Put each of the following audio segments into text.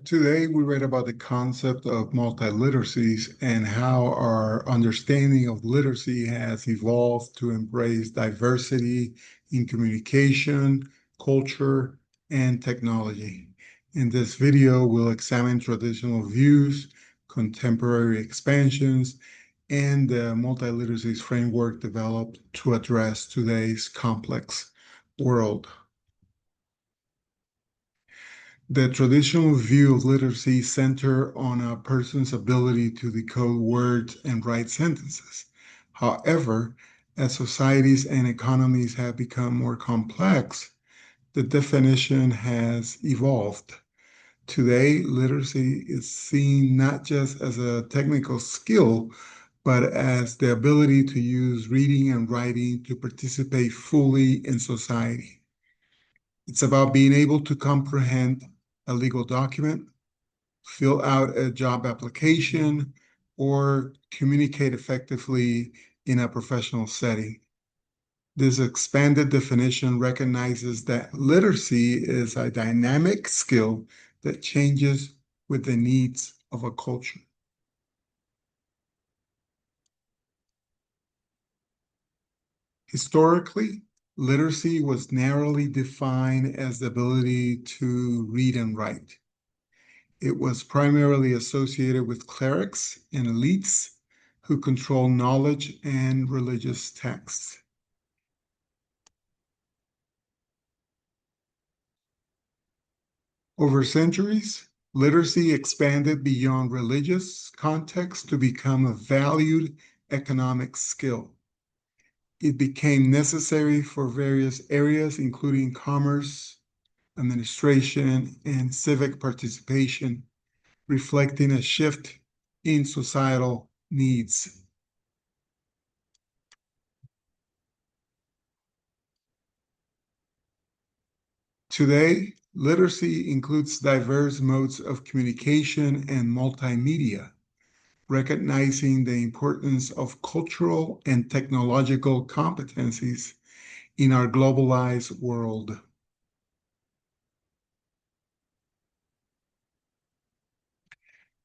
Today, we read about the concept of multiliteracies and how our understanding of literacy has evolved to embrace diversity in communication, culture, and technology. In this video, we'll examine traditional views, contemporary expansions, and the multiliteracies framework developed to address today's complex world. The traditional view of literacy center on a person's ability to decode words and write sentences. However, as societies and economies have become more complex, the definition has evolved. Today, literacy is seen not just as a technical skill, but as the ability to use reading and writing to participate fully in society. It's about being able to comprehend a legal document, fill out a job application, or communicate effectively in a professional setting. This expanded definition recognizes that literacy is a dynamic skill that changes with the needs of a culture. Historically, literacy was narrowly defined as the ability to read and write. It was primarily associated with clerics and elites who control knowledge and religious texts. Over centuries, literacy expanded beyond religious context to become a valued economic skill. It became necessary for various areas, including commerce, administration, and civic participation, reflecting a shift in societal needs. Today, literacy includes diverse modes of communication and multimedia, recognizing the importance of cultural and technological competencies in our globalized world.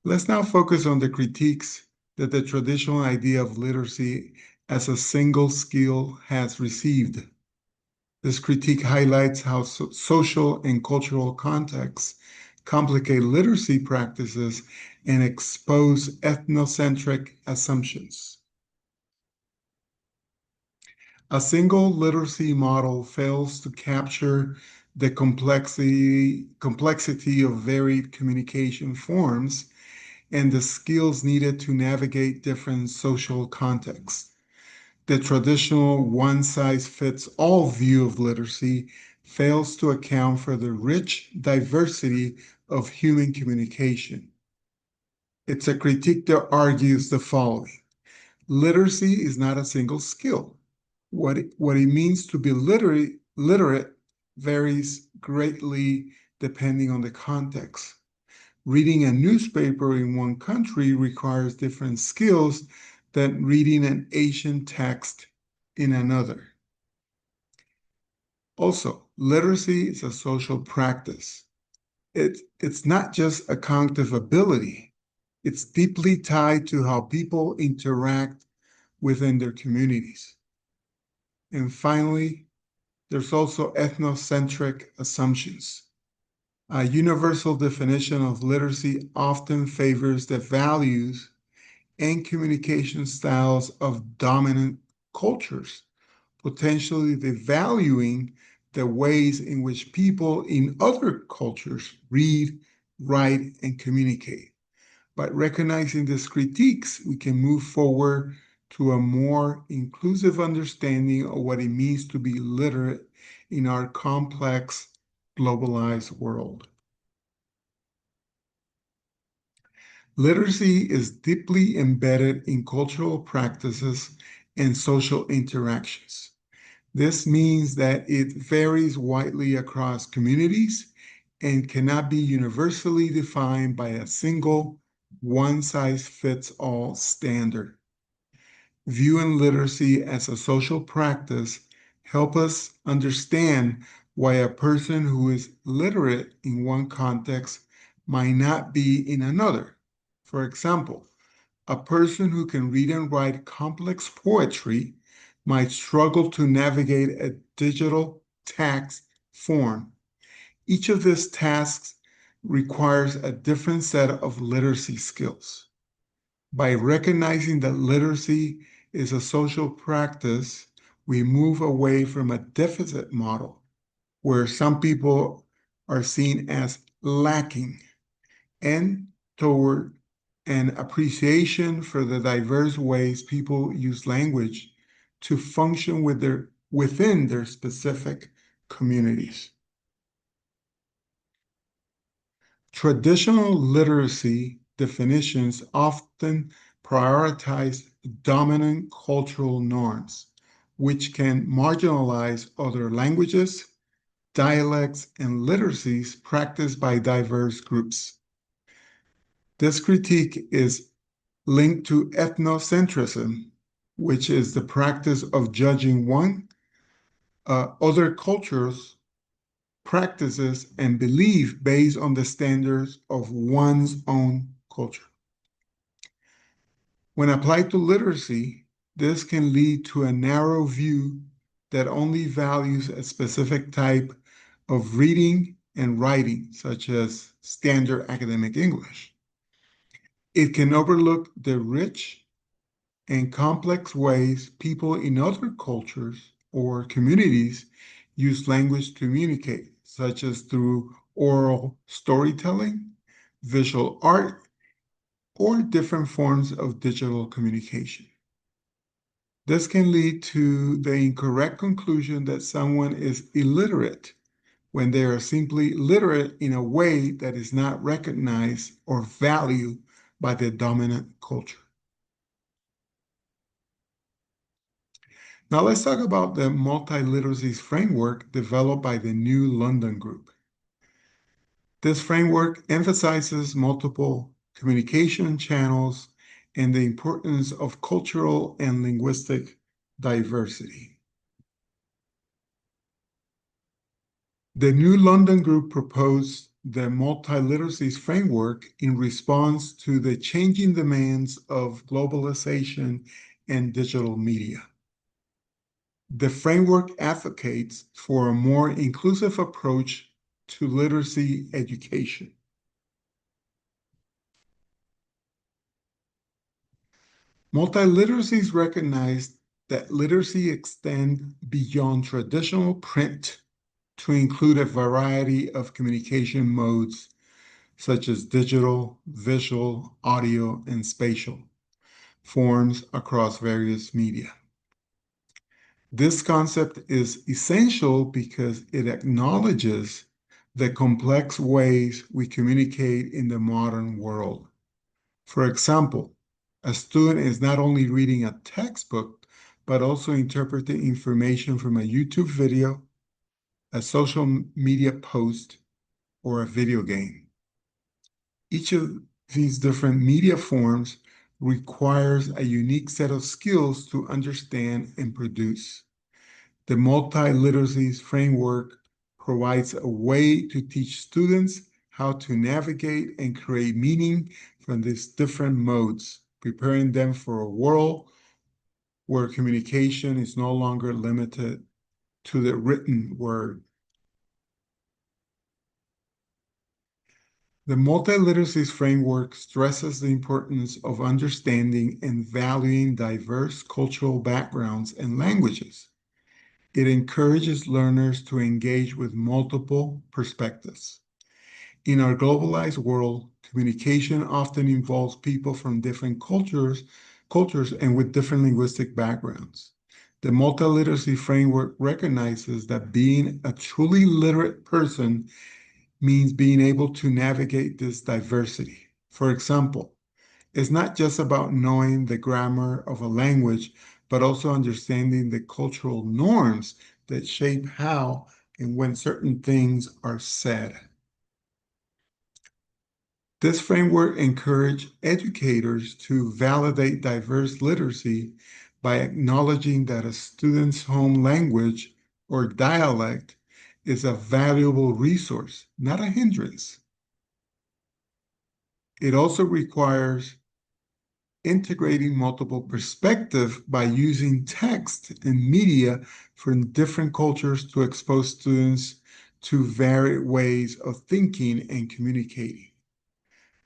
Let's now focus on the critiques that the traditional idea of literacy as a single skill has received. This critique highlights how social and cultural contexts complicate literacy practices and expose ethnocentric assumptions. A single literacy model fails to capture the complexity of varied communication forms and the skills needed to navigate different social contexts. The traditional one-size-fits-all view of literacy fails to account for the rich diversity of human communication. It's a critique that argues the following. Literacy is not a single skill. What it means to be literate varies greatly depending on the context. Reading a newspaper in one country requires different skills than reading an ancient text in another. Also, literacy is a social practice. It's not just a cognitive ability. It's deeply tied to how people interact within their communities. And finally, there's also ethnocentric assumptions. A universal definition of literacy often favors the values and communication styles of dominant cultures, potentially devaluing the ways in which people in other cultures read, write, and communicate. By recognizing these critiques, we can move forward to a more inclusive understanding of what it means to be literate in our complex, globalized world. Literacy is deeply embedded in cultural practices and social interactions. This means that it varies widely across communities and cannot be universally defined by a single one-size-fits-all standard. Viewing literacy as a social practice helps us understand why a person who is literate in one context might not be in another. For example, a person who can read and write complex poetry might struggle to navigate a digital text form. Each of these tasks requires a different set of literacy skills. By recognizing that literacy is a social practice, we move away from a deficit model where some people are seen as lacking and toward an appreciation for the diverse ways people use language to function within their specific communities. Traditional literacy definitions often prioritize dominant cultural norms, which can marginalize other languages, dialects, and literacies practiced by diverse groups. This critique is linked to ethnocentrism, which is the practice of judging other cultures, practices, and belief based on the standards of one's own culture. When applied to literacy, this can lead to a narrow view that only values a specific type of reading and writing, such as standard academic English. It can overlook the rich and complex ways people in other cultures or communities use language to communicate, such as through oral storytelling, visual art, or different forms of digital communication. This can lead to the incorrect conclusion that someone is illiterate when they are simply literate in a way that is not recognized or valued by the dominant culture. Now let's talk about the multiliteracies framework developed by the New London Group. This framework emphasizes multiple communication channels and the importance of cultural and linguistic diversity. The New London Group proposed the multiliteracies framework in response to the changing demands of globalization and digital media. The framework advocates for a more inclusive approach to literacy education. Multiliteracies recognize that literacy extends beyond traditional print to include a variety of communication modes such as digital, visual, audio, and spatial forms across various media. This concept is essential because it acknowledges the complex ways we communicate in the modern world. For example, a student is not only reading a textbook, but also interpreting information from a YouTube video, a social media post, or a video game. Each of these different media forms requires a unique set of skills to understand and produce. The multiliteracies framework provides a way to teach students how to navigate and create meaning from these different modes, preparing them for a world where communication is no longer limited to the written word. The multiliteracies framework stresses the importance of understanding and valuing diverse cultural backgrounds and languages. It encourages learners to engage with multiple perspectives. In our globalized world, communication often involves people from different cultures and with different linguistic backgrounds. The multiliteracy framework recognizes that being a truly literate person means being able to navigate this diversity. For example, it's not just about knowing the grammar of a language, but also understanding the cultural norms that shape how and when certain things are said. This framework encourages educators to validate diverse literacy by acknowledging that a student's home language or dialect is a valuable resource, not a hindrance. It also requires integrating multiple perspectives by using text and media from different cultures to expose students to varied ways of thinking and communicating.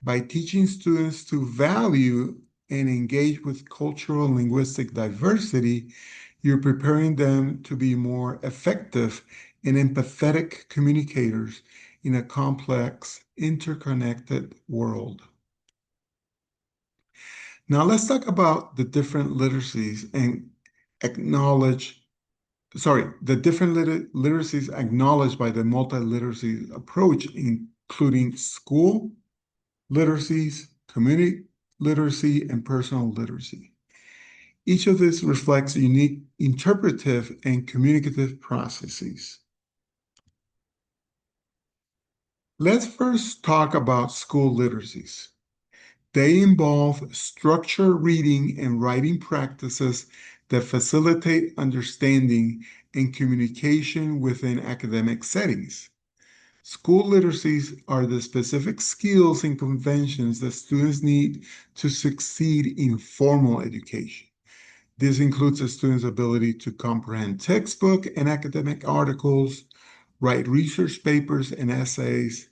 By teaching students to value and engage with cultural and linguistic diversity, you're preparing them to be more effective and empathetic communicators in a complex, interconnected world. Now, let's talk about the different literacies and acknowledge, the different literacies acknowledged by the multiliteracy approach, including school literacies, community literacy, and personal literacy. Each of these reflects unique interpretive and communicative processes. Let's first talk about school literacies. They involve structured reading and writing practices that facilitate understanding and communication within academic settings. School literacies are the specific skills and conventions that students need to succeed in formal education. This includes a student's ability to comprehend textbook and academic articles, write research papers and essays,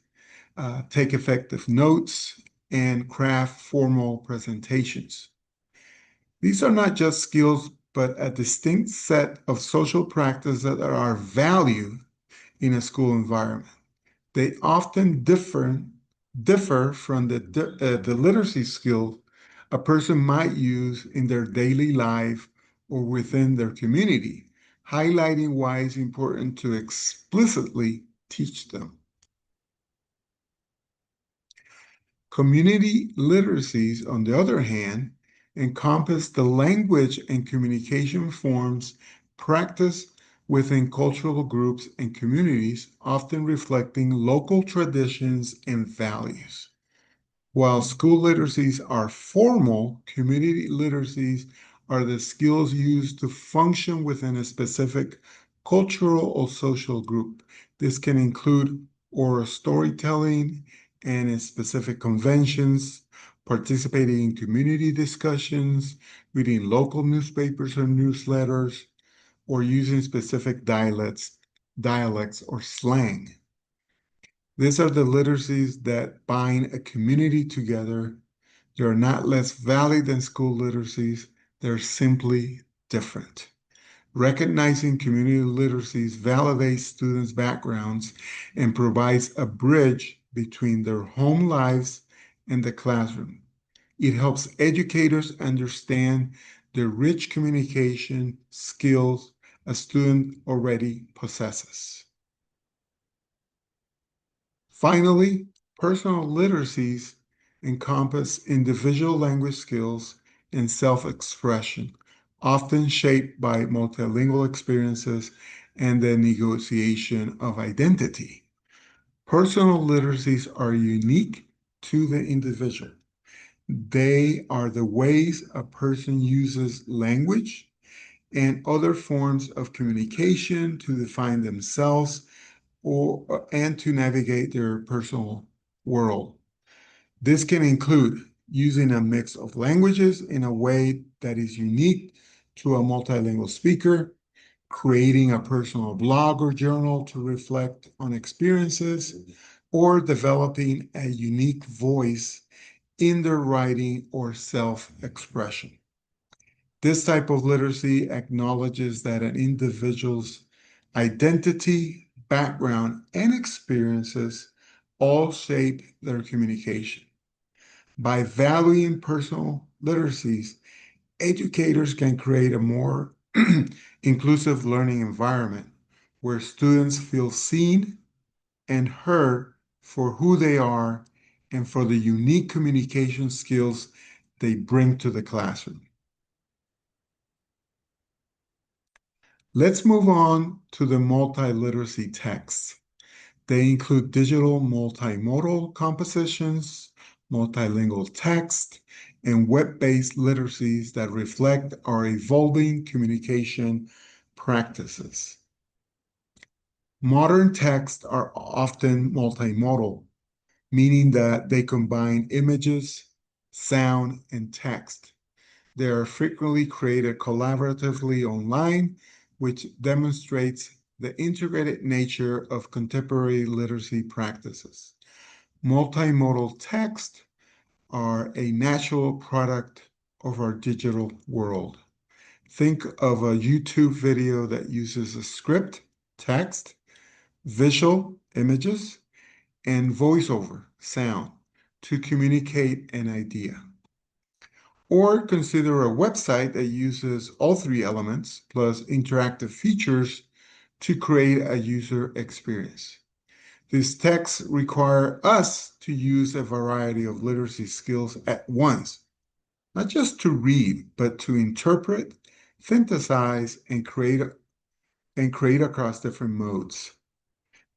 take effective notes, and craft formal presentations. These are not just skills, but a distinct set of social practices that are valued in a school environment. They often differ from the literacy skills a person might use in their daily life or within their community, highlighting why it's important to explicitly teach them. Community literacies, on the other hand, encompass the language and communication forms practiced within cultural groups and communities, often reflecting local traditions and values. While school literacies are formal, community literacies are the skills used to function within a specific cultural or social group. This can include oral storytelling and in specific conventions, participating in community discussions, reading local newspapers or newsletters, or using specific dialects or slang. These are the literacies that bind a community together. They are not less valid than school literacies, they're simply different. Recognizing community literacies validates students' backgrounds and provides a bridge between their home lives and the classroom. It helps educators understand the rich communication skills a student already possesses. Finally, personal literacies encompass individual language skills and self-expression, often shaped by multilingual experiences and the negotiation of identity. Personal literacies are unique to the individual. They are the ways a person uses language and other forms of communication to define themselves or and to navigate their personal world. This can include using a mix of languages in a way that is unique to a multilingual speaker, creating a personal blog or journal to reflect on experiences, or developing a unique voice in their writing or self-expression. This type of literacy acknowledges that an individual's identity, background, and experiences all shape their communication. By valuing personal literacies, educators can create a more inclusive learning environment where students feel seen and heard for who they are and for the unique communication skills they bring to the classroom. Let's move on to the multiliteracy texts. They include digital multimodal compositions, multilingual text, and web-based literacies that reflect our evolving communication practices. Modern texts are often multimodal, meaning that they combine images, sound, and text. They are frequently created collaboratively online, which demonstrates the integrated nature of contemporary literacy practices. Multimodal text are a natural product of our digital world. Think of a YouTube video that uses a script, text, visual images, and voiceover sound to communicate an idea. Or consider a website that uses all three elements plus interactive features to create a user experience. These texts require us to use a variety of literacy skills at once, not just to read, but to interpret, synthesize, and create across different modes.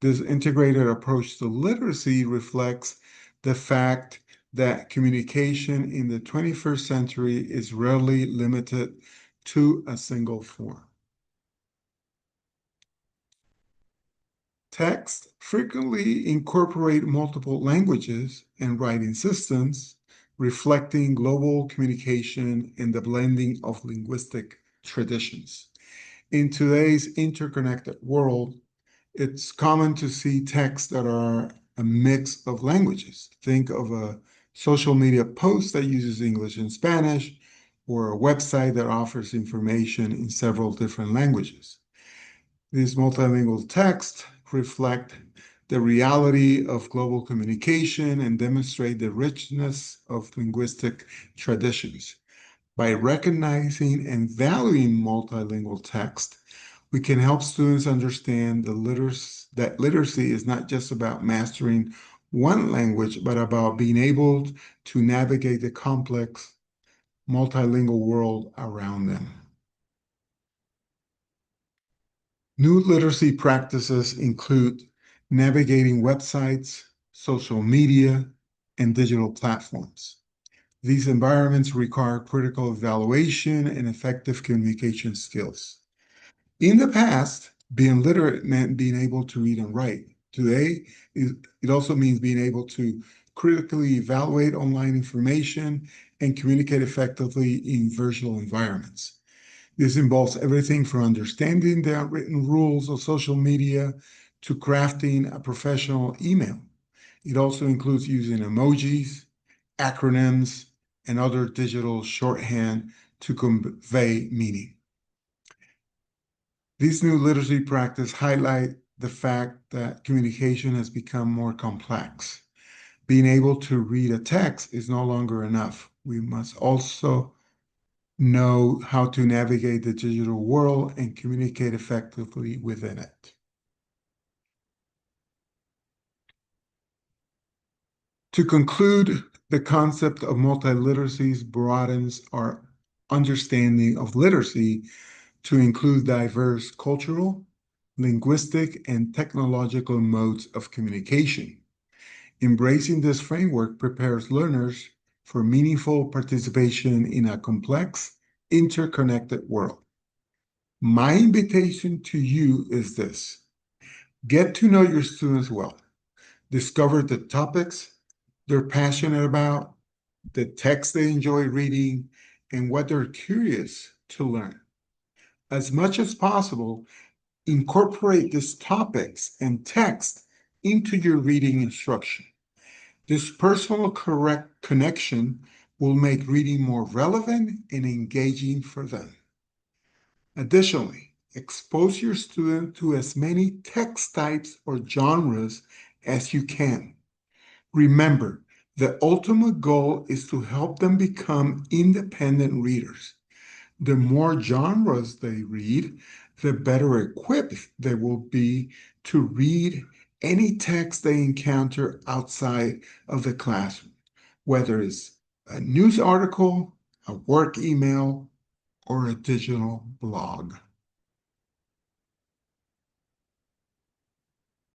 This integrated approach to literacy reflects the fact that communication in the 21st century is rarely limited to a single form. Texts frequently incorporate multiple languages and writing systems, reflecting global communication and the blending of linguistic traditions. In today's interconnected world, it's common to see texts that are a mix of languages. Think of a social media post that uses English and Spanish, or a website that offers information in several different languages. These multilingual texts reflect the reality of global communication and demonstrate the richness of linguistic traditions. By recognizing and valuing multilingual text, we can help students understand that literacy is not just about mastering one language, but about being able to navigate the complex multilingual world around them. New literacy practices include navigating websites, social media, and digital platforms. These environments require critical evaluation and effective communication skills. In the past, being literate meant being able to read and write. Today, it also means being able to critically evaluate online information and communicate effectively in virtual environments. This involves everything from understanding the unwritten rules of social media to crafting a professional email. It also includes using emojis, acronyms, and other digital shorthand to convey meaning. These new literacy practices highlight the fact that communication has become more complex. Being able to read a text is no longer enough. We must also know how to navigate the digital world and communicate effectively within it. To conclude, the concept of multiliteracies broadens our understanding of literacy to include diverse cultural, linguistic, and technological modes of communication. Embracing this framework prepares learners for meaningful participation in a complex, interconnected world. My invitation to you is this: get to know your students well. Discover the topics they're passionate about, the texts they enjoy reading, and what they're curious to learn. As much as possible, incorporate these topics and text into your reading instruction. This personal correct connection will make reading more relevant and engaging for them. Additionally, expose your student to as many text types or genres as you can. Remember, the ultimate goal is to help them become independent readers. The more genres they read, the better equipped they will be to read any text they encounter outside of the classroom, whether it's a news article, a work email, or a digital blog.